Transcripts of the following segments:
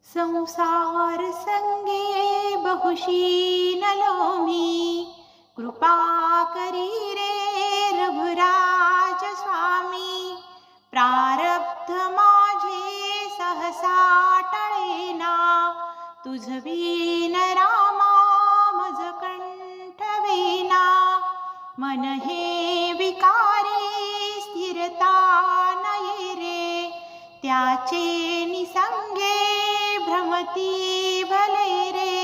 संसार संगे बहुशीन लोमी, कृपा करी रे रघुराज स्वामी. प्रारब्ध माझे सहसा टळेना, तुझ बिन रामा मज कंठ वेना. मन हे विकारी स्थिरता नये रे, त्याचे निसंगे भ्रमती भले रे.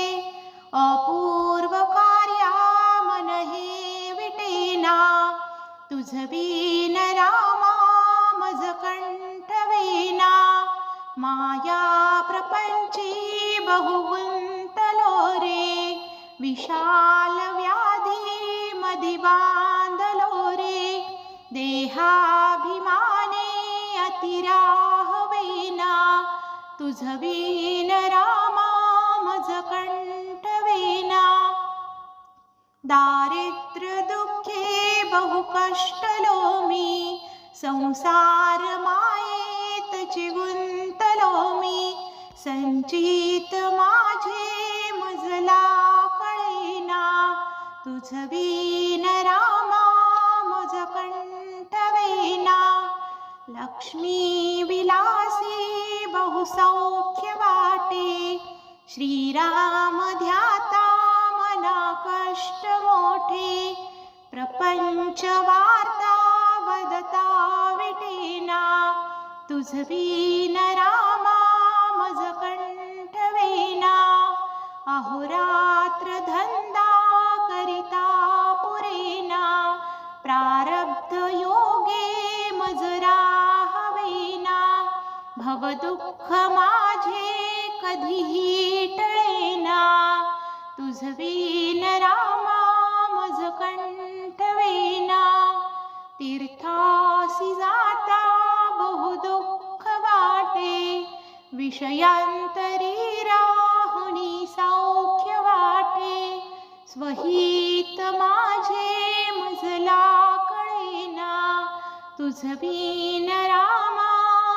अपूर्व कार्या मन हे विटेना, तुझ बिन रामा मज कंठ वेना. माया प्रपंची बहु गुंतलो रे, विशाल व्याधी मधी बांधलो रे. देहाभिमाने अतिराहवेना, तुझ बिन रामा मज कंठ वेना. दारिद्र्य दुःखे बहु कष्टलो मी, संसार मायेत गुंतलो मी. संचित माझे मजला कळेना, तुझ बिन रामा मज कंठ वेना. लक्ष्मी विलासी बहुसौख्य वाटे, श्रीराम ध्याता मना कष्ट मोठे. प्रपंच वार्ता वदता विटेना, तुझ बिन रामा मज कंठ वेना. अहोरात्र धंदा करिता पुरेना, प्रारब्ध योगे मज राहवेना. भवदुःख माझे कधीही टळेना, तुझ बिन रामा मज कंठ वेना. तीर्थासी जाता बहु दुःख वाटे, विषयांतरी राहुनी सौख्य वाटे. स्वहित माझे मजला कळेना, तुझ बिन रामा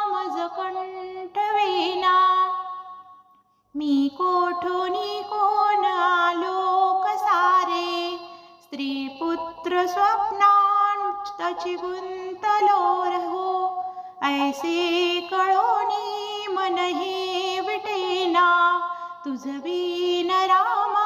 मज कंठ वेना. मी कोठोनी कोण आलो कसारे, स्त्री पुत्र स्वप्नांतची गुंतलो रहो. ऐसे कळोनी मन हे विटेना, तुझ बिन रामा